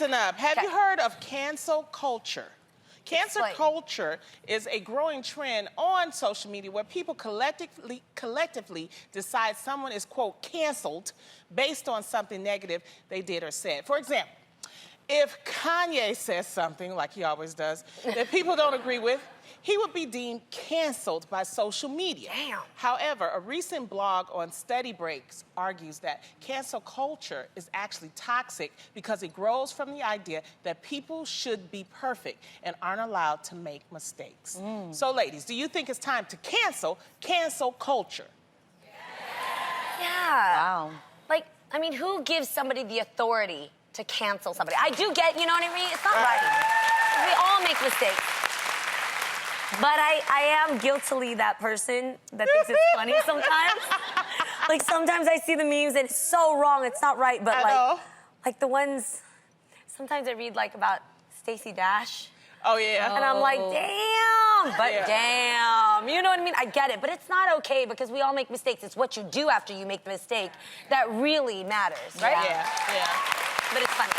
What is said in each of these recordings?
listen up. Have you heard of cancel culture? Cancel culture is a growing trend on social media where people collectively decide someone is, quote, canceled based on something negative they did or said. For example, if Kanye says something, like he always does, that people don't agree with, he would be deemed canceled by social media. Damn. However, a recent blog on Study Breaks argues that cancel culture is actually toxic because it grows from the idea that people should be perfect and aren't allowed to make mistakes. So, ladies, do you think it's time to cancel culture? Yeah. Wow. Like, I mean, who gives somebody the authority to cancel somebody? I do get, you know what I mean? It's not right. We all make mistakes. But I am guiltily that person that thinks it's funny sometimes. Like, sometimes I see the memes and it's so wrong, it's not right, but like the ones, sometimes I read like about Stacey Dash. Oh, yeah. And I'm like, damn, but damn. You know what I mean? I get it, but it's not okay because we all make mistakes. It's what you do after you make the mistake that really matters, right? Yeah. But it's funny.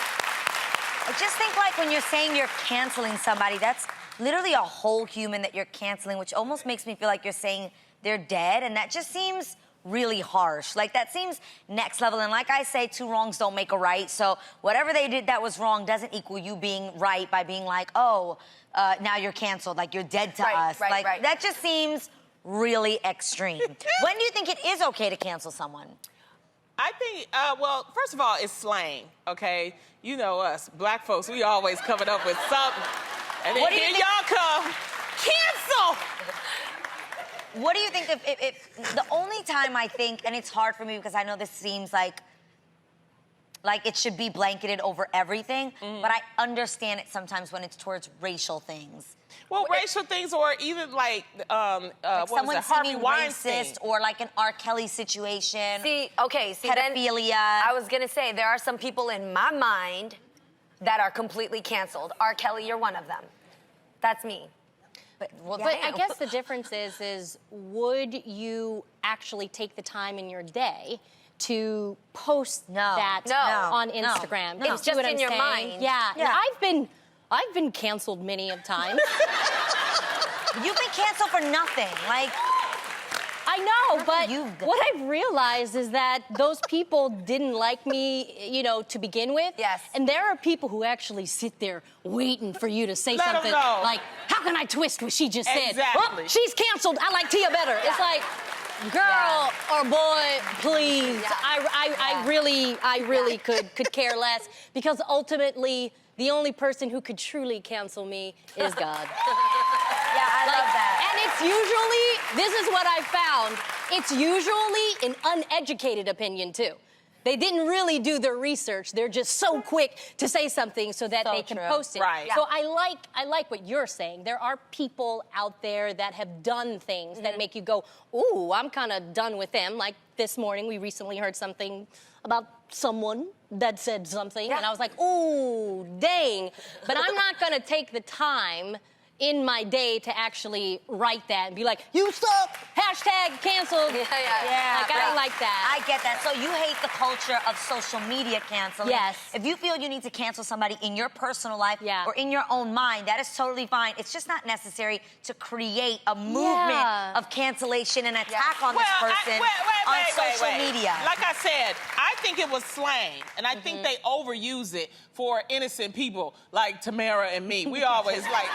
I just think like when you're saying you're canceling somebody, that's literally a whole human that you're canceling, which almost makes me feel like you're saying they're dead, and that just seems really harsh. Like, that seems next level, and like I say, two wrongs don't make a right, so whatever they did that was wrong doesn't equal you being right by being like, oh, now you're canceled, like you're dead to us. Like, that just seems really extreme. When do you think it is okay to cancel someone? I think, well, first of all, it's slang, okay? You know us, black folks, we always coming up with something. And then here y'all come, cancel! What do you think if the only time I think, and it's hard for me because I know this seems like it should be blanketed over everything, but I understand it sometimes when it's towards racial things. Well, racial things, or even like someone Harvey Weinstein, racist, or like an R. Kelly situation. See, pedophilia. I was gonna say, there are some people in my mind that are completely canceled. R. Kelly, you're one of them. That's me. But I guess the difference is would you actually take the time in your day to post that on Instagram? It's just in your mind. Yeah. I've been canceled many of times. You've been canceled for nothing. Like, I know, but what I've realized is that those people didn't like me, you know, to begin with. Yes. And there are people who actually sit there waiting for you to say something like, how can I twist what she just said? Oh, she's canceled. I like Tia better. It's like, girl or boy, please. I really could care less, because ultimately the only person who could truly cancel me is God. Yeah, I love that. And it's usually, this is what I found, it's usually an uneducated opinion too. They didn't really do their research. They're just so quick to say something so that they can post it. Right. So I like what you're saying. There are people out there that have done things that make you go, ooh, I'm kind of done with them. Like this morning, we recently heard something about someone that said something, and I was like, ooh, dang. But I'm not gonna take the time in my day to actually write that and be like, you suck, hashtag canceled. Like, I don't like that. I get that. So you hate the culture of social media canceling. Yes. If you feel you need to cancel somebody in your personal life or in your own mind, that is totally fine. It's just not necessary to create a movement of cancellation and attack on this person on social media. Like I said, I think it was slang, and I think they overuse it for innocent people like Tamara and me. We always like...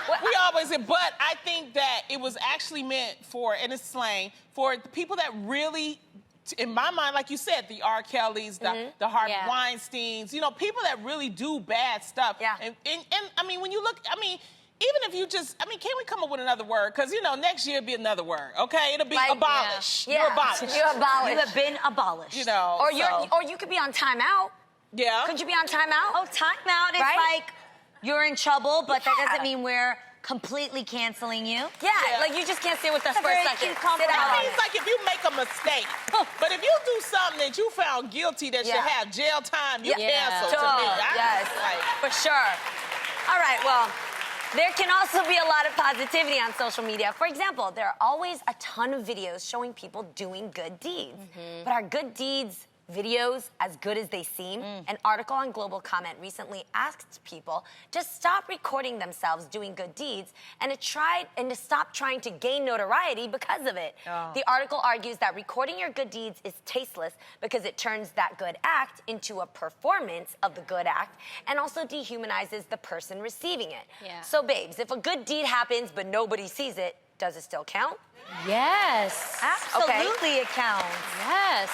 But I think that it was actually meant for, and it's slang, for the people that really, in my mind, like you said, the R. Kellys, the Harvey Weinsteins, you know, people that really do bad stuff. And I mean, when you look, I mean, even if you just, I mean, can we come up with another word? Because, you know, next year it'll be another word, okay? It'll be like, abolish. You're abolished. You're abolished. You have been abolished. You know, or you could be on timeout. Yeah. Could you be on timeout? Oh, timeout is like you're in trouble, but that doesn't mean we're completely canceling you. Like you just can't stay with us for a second. That means like if you make a mistake. But if you do something that you found guilty that should have jail time, you cancel to me. For sure. All right, well, there can also be a lot of positivity on social media. For example, there are always a ton of videos showing people doing good deeds. But are good deeds videos as good as they seem. An article on Global Comment recently asked people to stop recording themselves doing good deeds and to stop trying to gain notoriety because of it. The article argues that recording your good deeds is tasteless because it turns that good act into a performance of the good act and also dehumanizes the person receiving it. Yeah. So, babes, if a good deed happens but nobody sees it, does it still count? Yes. Absolutely, it counts. Yes.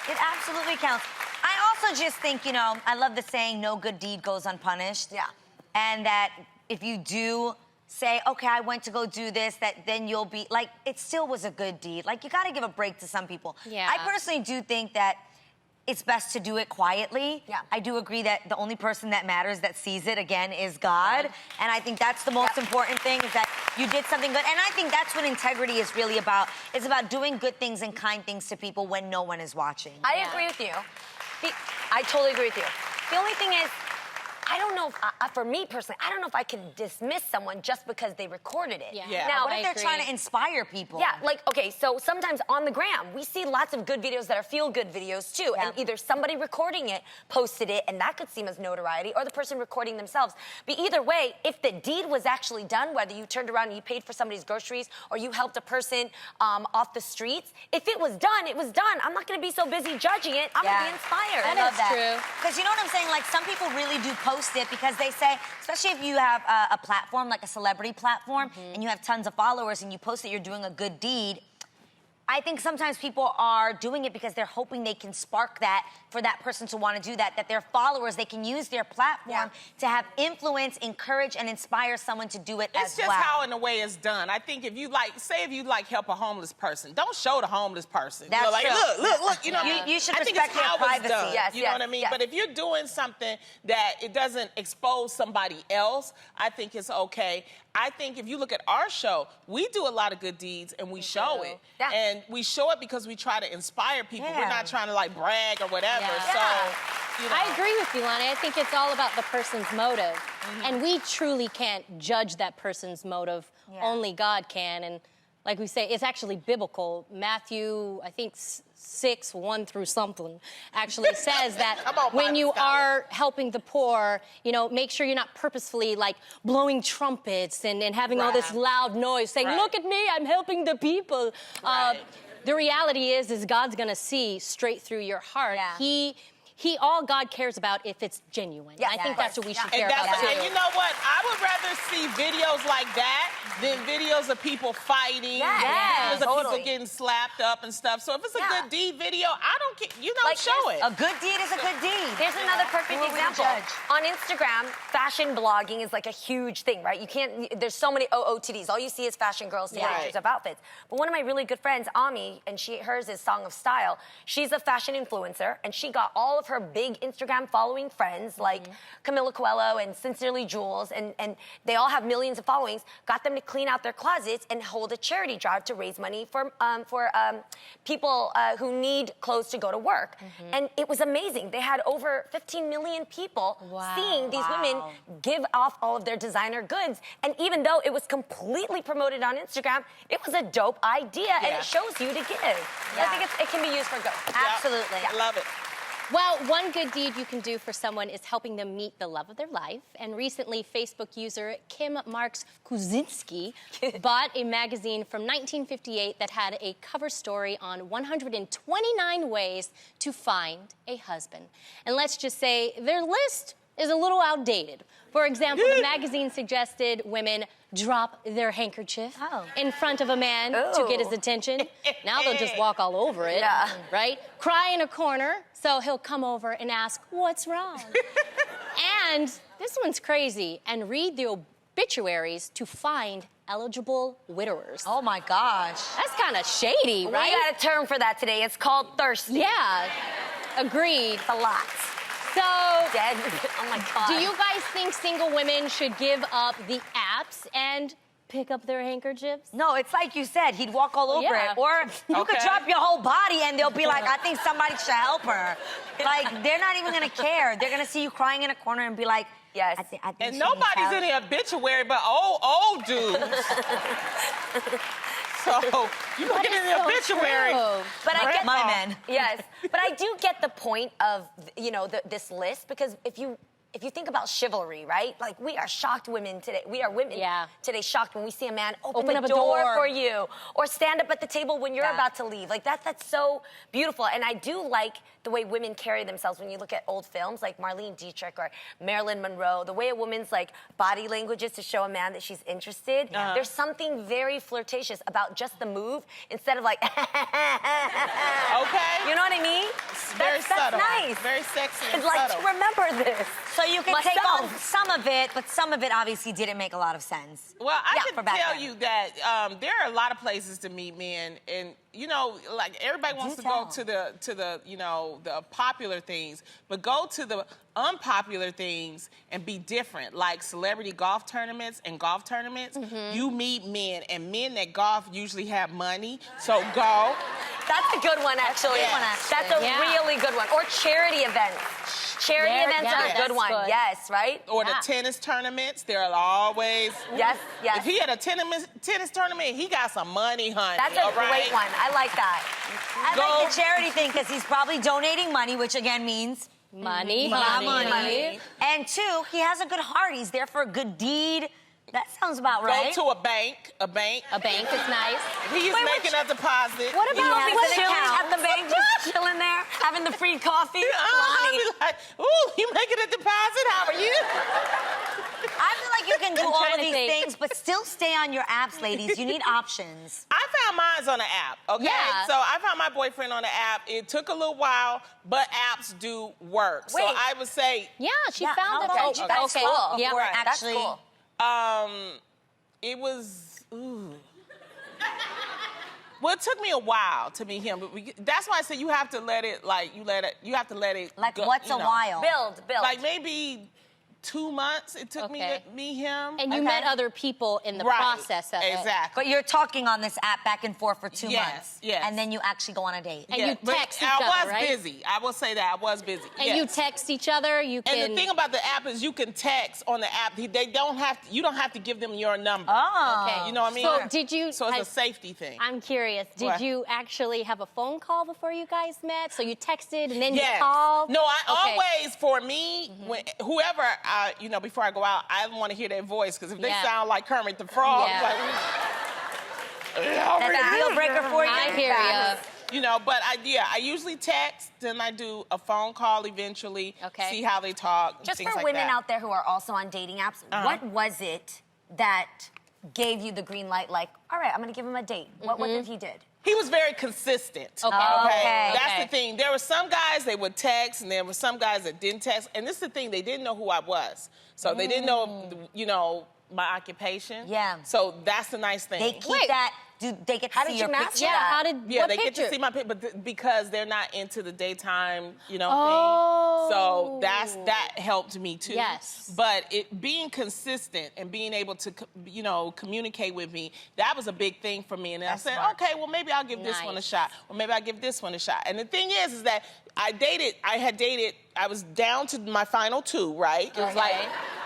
It absolutely counts. I also just think, you know, I love the saying, no good deed goes unpunished. Yeah. And that if you do say, okay, I went to go do this, that then you'll be, like, it still was a good deed. Like, you gotta give a break to some people. Yeah. I personally do think that it's best to do it quietly. Yeah. I do agree that the only person that matters that sees it, again, is God. And I think that's the most important thing, is that you did something good. And I think that's what integrity is really about. It's about doing good things and kind things to people when no one is watching. I agree with you. I totally agree with you. The only thing is, I don't know if, for me personally, I don't know if I can dismiss someone just because they recorded it. Yeah. Now, What if they're trying to inspire people? yeah, like, okay, so sometimes on the gram, we see lots of good videos that are feel-good videos, too. Yeah. And either somebody recording it posted it, and that could seem as notoriety, or the person recording themselves. But either way, if the deed was actually done, whether you turned around and you paid for somebody's groceries, or you helped a person off the streets, if it was done, it was done. I'm not going to be so busy judging it. I'm going to be inspired. I That love is that. true. Because you know what I'm saying? Like, some people really do post it because they say, especially if you have a platform, like a celebrity platform, and you have tons of followers and you post that you're doing a good deed, I think sometimes people are doing it because they're hoping they can spark that for that person to want to do that their followers, they can use their platform to have influence, encourage, and inspire someone to do it It's as just well. how, in a way, it's done. I think if you help a homeless person, don't show the homeless person. That's you know, like, true. look, you know what I mean? You should I think respect it's their how privacy. it's done. Yes, you know what I mean? yes. But if you're doing something that it doesn't expose somebody else, I think it's okay. I think if you look at our show, we do a lot of good deeds and we show it. Yeah. And we show it because we try to inspire people. Yeah. We're not trying to like brag or whatever. Yeah. So, you know. I agree with you, Lonnie. I think it's all about the person's motive. And we truly can't judge that person's motive. Yeah. Only God can. And like we say, it's actually biblical. Matthew, I think 6:1 through something, actually says that Come on, when Bible you scholar. are helping the poor, you know, make sure you're not purposefully like blowing trumpets and having all this Right. loud noise saying, Right. look at me, I'm helping the people. Right. The reality is God's gonna see straight through your heart. Yeah. He all God cares about if it's genuine. Yeah, I think yeah. that's what we should And care about that's too. and you know what? I would rather see videos like that than videos of people fighting, Yes, videos of totally. people getting slapped up and stuff. So if it's a Yeah. good deed video, I don't care. You know, Like, show it. A good deed is a good deed. Here's another perfect Who are we to example. judge? On Instagram, fashion blogging is like a huge thing, right? You can't, there's so many OOTDs. All you see is fashion girls taking Right. pictures of outfits. But one of my really good friends, Ami, and hers is Song of Style. She's a fashion influencer, and she got all of her big Instagram following friends, like Camila Coelho and Sincerely Jules, and they all have millions of followings, got them to clean out their closets and hold a charity drive to raise money for people who need clothes to go to work. And it was amazing. They had over 15 million people seeing these women give off all of their designer goods. And even though it was completely promoted on Instagram, it was a dope idea, and Yeah. it shows you to give. I think it can be used for good. Absolutely. I love it. Well, one good deed you can do for someone is helping them meet the love of their life. And recently, Facebook user Kim Marks Kuzinski bought a magazine from 1958 that had a cover story on 129 ways to find a husband. And let's just say their list is a little outdated. For example, the magazine suggested women drop their handkerchief in front of a man to get his attention. Now they'll just walk all over it, right? Cry in a corner, so he'll come over and ask, what's wrong? And this one's crazy, and read the obituaries to find eligible widowers. Oh my gosh. That's kind of shady, We right? got a term for that today. It's called thirsty. Yeah, agreed. It's a lot. So, Dead. Oh my God. do you guys think single women should give up the apps and pick up their handkerchiefs? No, it's like you said, he'd walk all over Yeah. it. Or you could Okay. drop your whole body and they'll be like, I think somebody should help her. Like, they're not even gonna care. They're gonna see you crying in a corner and be like, Yes. I think And she needs nobody's help. in the obituary but old dudes. So you look at the obituary. But I get My man. Yes, but I do get the point of this list, because if you think about chivalry, right? Like, we are shocked women today. We are women today shocked when we see a man open up the a door for you, or stand up at the table when you're about to leave. Like, that's so beautiful. And I do like the way women carry themselves when you look at old films like Marlene Dietrich or Marilyn Monroe. The way a woman's like body language is to show a man that she's interested. There's something very flirtatious about just the move instead of like, Okay. you know what I mean? Very subtle. That's nice. Very sexy and It's like, subtle. remember this. So you can take Myself. off some of it, but some of it obviously didn't make a lot of sense. Well, I for can back tell then. you that there are a lot of places to meet men, and like everybody wants to go to the the popular things, but go to the unpopular things and be different. Like celebrity golf tournaments and golf tournaments, you meet men, and men that golf usually have money, so go. That's a good one, actually. That's a really good one. Or charity events. Charity events are a good one. Good. Yes, right? Or the tennis tournaments, there are always. Yes. If he had a tennis tournament, he got some money, honey. That's a all right? great one. I like that. I like the charity thing because he's probably donating money, which again means Money. And two, he has a good heart. He's there for a good deed. That sounds about right. Go to a bank. A bank is nice. He's making a deposit. What He about has an chilling account. at the bank, just chilling there, having the free coffee? I'll be like, ooh, you making a deposit? How are you? I feel like you can do I'm all trying of to these think. things, but still stay on your apps, ladies. You need options. I found mine on the app, okay? Yeah. So I found my boyfriend on the app. It took a little while, but apps do work. So Wait. I would say, Yeah, she Yeah, found how it. long did you guys okay. talk Yeah. before That's actually? cool. it was, well, it took me a while to meet him, but that's why I said you have to let it, you have to let it Like, go, what's a while? Build. Like maybe 2 months it took me to meet him. And you met other people in the Right. process of it. Exactly. But you're talking on this app back and forth for 2 Yes, months. yes. And then you actually go on a date. And you but text each I other, was right? busy. I will say that I was busy. And you text each other. You can. And the thing about the app is you can text on the app. They don't have to, you don't have to give them your number. Oh. Okay. You know what I mean? So did you? So it's a safety thing. I'm curious. Did What? you actually have a phone call before you guys met? So you texted and then Yes. you called? No, I Okay. always, for me, when whoever, before I go out, I want to hear their voice, because if they sound like Kermit the Frog, Yeah. That's a deal breaker for you. I hear you. but I usually text, then I do a phone call eventually, Okay. see how they talk, Just things for like women that. out there who are also on dating apps, what was it that gave you the green light? Like, all right, I'm gonna give him a date. What was it he did? He was very consistent. Okay. Okay. That's Okay. the thing. There were some guys they would text, and there were some guys that didn't text. And this is the thing, they didn't know who I was. So they didn't know, my occupation. Yeah. So that's the nice thing. They keep Wait. that. Do they get to How see did your you match picture? Yeah. that? How did? Yeah, what they picture? get to see my picture, but because they're not into the daytime, Oh. thing. So that helped me too. Yes. But being consistent and being able to, communicate with me, that was a big thing for me. And then I said, smart. okay, well maybe I'll give this one a Nice. shot, or maybe I'll give this one a shot. And the thing is that I was down to my final 2, right? It was like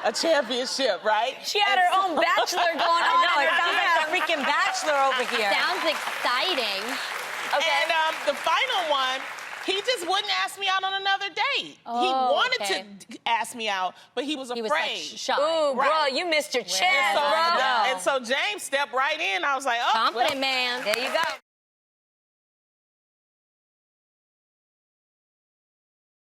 a championship, right? She had her own bachelor going on. I know, it sounds like a freaking bachelor over here. Sounds exciting. Okay. And the final one, he just wouldn't ask me out on another date. He Oh, wanted okay. to ask me out, but he was afraid. He was like shy. Ooh, bro, Right. you missed your chance, So, bro. and so James stepped right in. I was like, oh, Confident well, man. There you go.